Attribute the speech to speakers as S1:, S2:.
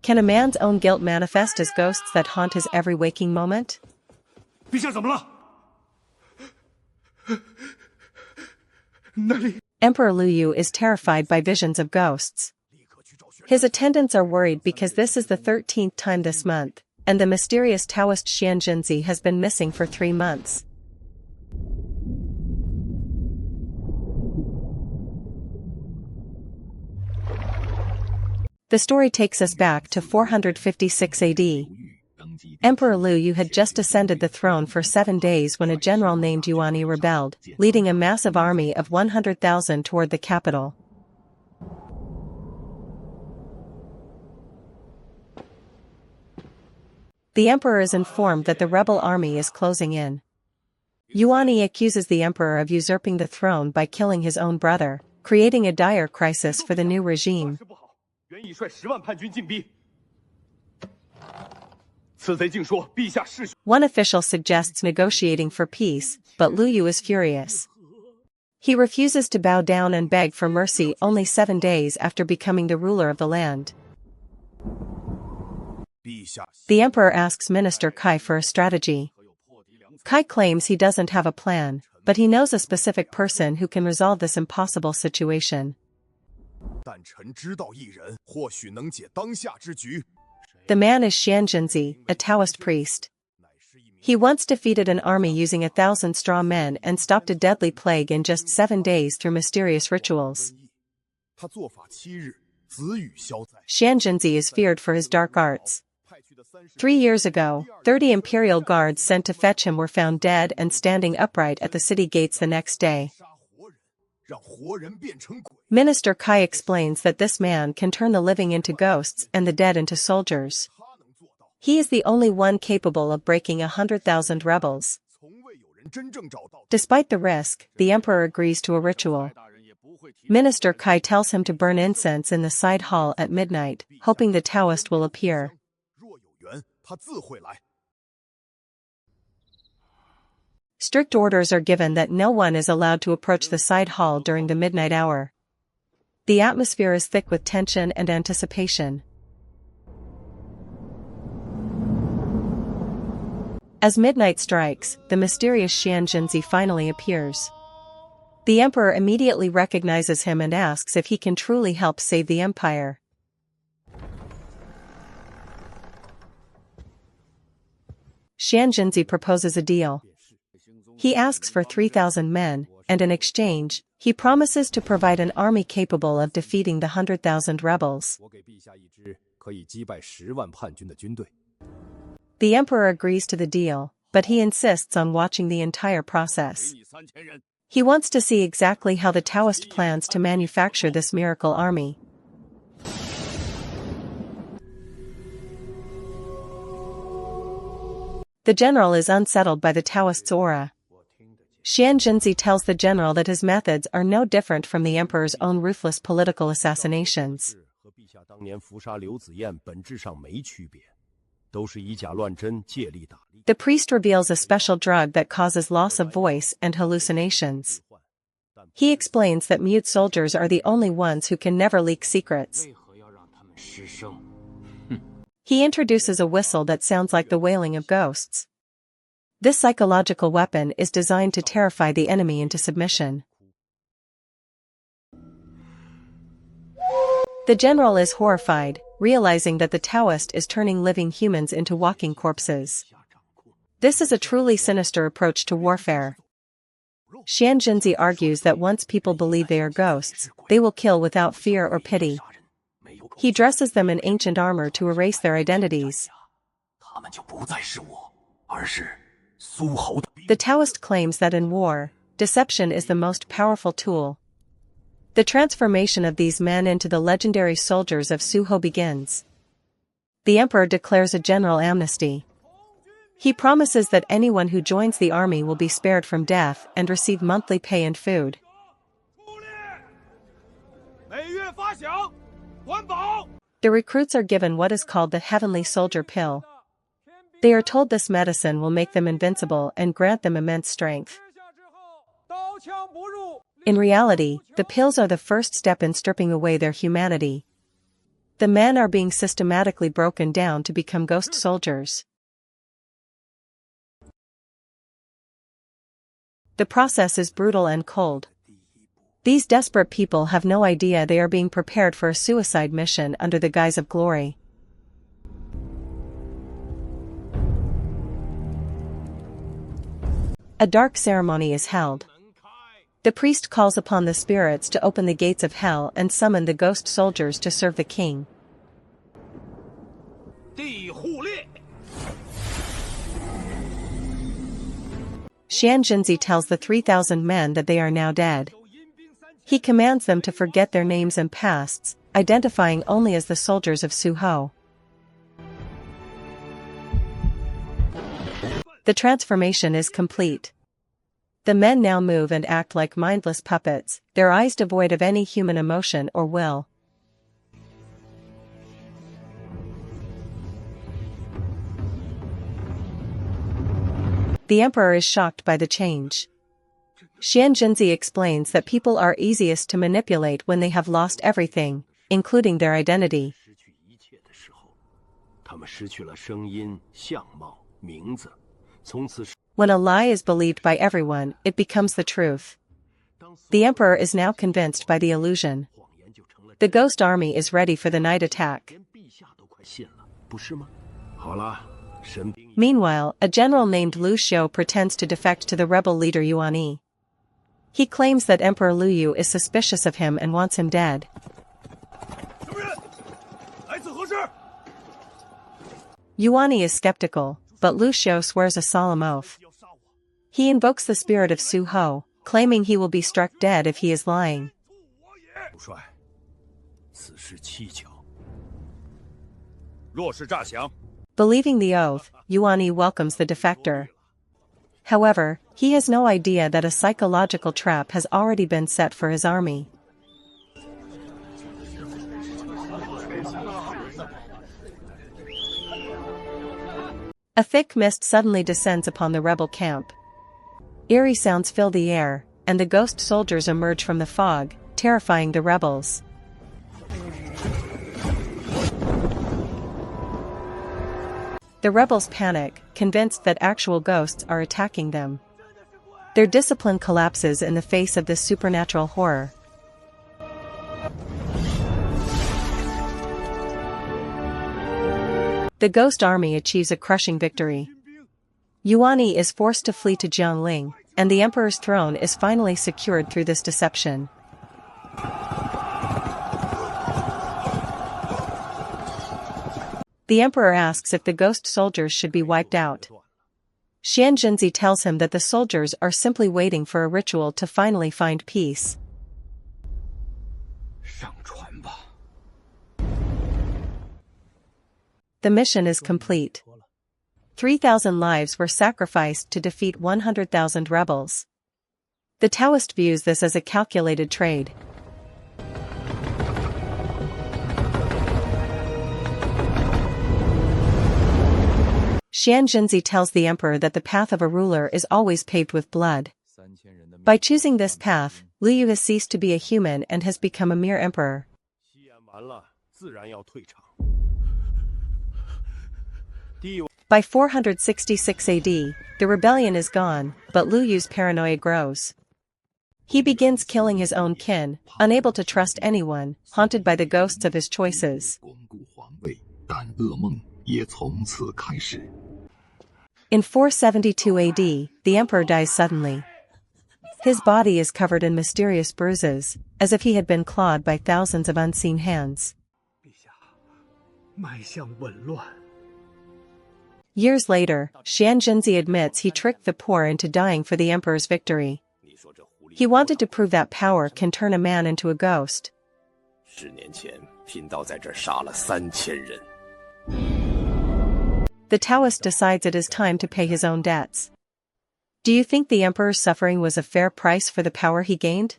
S1: Can a man's own guilt manifest as ghosts that haunt his every waking moment?
S2: 陛下怎么了？那里
S1: Emperor Liu Yu is terrified by visions of ghosts. His attendants are worried because this is the 13th time this month, and the mysterious Taoist Xuan Zhenzi has been missing for 3 months. The story takes us back to 456 AD. Emperor Liu Yu had just ascended the throne for 7 days when a general named Yuan rebelled, leading a massive army of 100,000 toward the capital. The emperor is informed that the rebel army is closing in. Yuan accuses the emperor of usurping the throne by killing his own brother, creating a dire crisis for the new regime. One official suggests negotiating for peace, but Liu Yu is furious. He refuses to bow down and beg for mercy only 7 days after becoming the ruler of the land. The emperor asks Minister Kai for a strategy. Kai claims he doesn't have a plan, but he knows a specific person who can resolve this impossible situation. The man is Xuan Zhenzi, a Taoist priest. He once defeated an army using 1,000 straw men and stopped a deadly plague in just 7 days through mysterious rituals. Xuan Zhenzi is feared for his dark arts. 3 years ago, 30 imperial guards sent to fetch him were found dead and standing upright at the city gates the next day. Minister Kai explains that this man can turn the living into ghosts and the dead into soldiers. He is the only one capable of breaking 100,000 rebels. Despite the risk, the emperor agrees to a ritual. Minister Kai tells him to burn incense in the side hall at midnight, hoping the Taoist will appear. Strict orders are given that no one is allowed to approach the side hall during the midnight hour. The atmosphere is thick with tension and anticipation. As midnight strikes, the mysterious Xuan Zhenzi finally appears. The emperor immediately recognizes him and asks if he can truly help save the empire. Xuan Zhenzi proposes a deal. He asks for 3,000 men, and in exchange, he promises to provide an army capable of defeating the 100,000 rebels. The emperor agrees to the deal, but he insists on watching the entire process. He wants to see exactly how the Taoist plans to manufacture this miracle army. The general is unsettled by the Taoist's aura. Xuan Zhenzi tells the general that his methods are no different from the emperor's own ruthless political assassinations. The priest reveals a special drug that causes loss of voice and hallucinations. He explains that mute soldiers are the only ones who can never leak secrets. He introduces a whistle that sounds like the wailing of ghosts. This psychological weapon is designed to terrify the enemy into submission. The general is horrified, realizing that the Taoist is turning living humans into walking corpses. This is a truly sinister approach to warfare. Xuan Zhenzi argues that once people believe they are ghosts, they will kill without fear or pity. He dresses them in ancient armor to erase their identities. The Taoist claims that in war, deception is the most powerful tool. The transformation of these men into the legendary soldiers of Suho begins. The emperor declares a general amnesty. He promises that anyone who joins the army will be spared from death and receive monthly pay and food. The recruits are given what is called the heavenly soldier pill. They are told this medicine will make them invincible and grant them immense strength. In reality, the pills are the first step in stripping away their humanity. The men are being systematically broken down to become ghost soldiers. The process is brutal and cold. These desperate people have no idea they are being prepared for a suicide mission under the guise of glory. A dark ceremony is held. The priest calls upon the spirits to open the gates of hell and summon the ghost soldiers to serve the king. Xuan Zhenzi tells the 3,000 men that they are now dead. He commands them to forget their names and pasts, identifying only as the soldiers of Su Ho. The transformation is complete. The men now move and act like mindless puppets, their eyes devoid of any human emotion or will. The emperor is shocked by the change. Xuan Zhenzi explains that people are easiest to manipulate when they have lost everything, including their identity. When a lie is believed by everyone, it becomes the truth. The emperor is now convinced by the illusion. The ghost army is ready for the night attack. Meanwhile, a general named Liu Yu pretends to defect to the rebel leader Yuan. He claims that Emperor Liu Yu is suspicious of him and wants him dead. Yuan is skeptical, but Liu Yu swears a solemn oath. He invokes the spirit of Su Ho, claiming he will be struck dead if he is lying. Believing the oath, Yuan welcomes the defector. However, he has no idea that a psychological trap has already been set for his army. A thick mist suddenly descends upon the rebel camp. Eerie sounds fill the air, and the ghost soldiers emerge from the fog, terrifying the rebels. The rebels panic, convinced that actual ghosts are attacking them. Their discipline collapses in the face of this supernatural horror. The ghost army achieves a crushing victory. Yuan is forced to flee to Jiangling, and the emperor's throne is finally secured through this deception. The emperor asks if the ghost soldiers should be wiped out. Xuan Zhenzi tells him that the soldiers are simply waiting for a ritual to finally find peace. The mission is complete. 3,000 lives were sacrificed to defeat 100,000 rebels. The Taoist views this as a calculated trade. Xuan Zhenzi tells the emperor that the path of a ruler is always paved with blood. By choosing this path, Liu Yu has ceased to be a human and has become a mere emperor. By 466 AD, the rebellion is gone, but Liu Yu's paranoia grows. He begins killing his own kin, unable to trust anyone, haunted by the ghosts of his choices. In 472 AD, the emperor dies suddenly. His body is covered in mysterious bruises, as if he had been clawed by thousands of unseen hands. Years later, Xuan Zhenzi admits he tricked the poor into dying for the emperor's victory. He wanted to prove that power can turn a man into a ghost. The Taoist decides it is time to pay his own debts. Do you think the emperor's suffering was a fair price for the power he gained?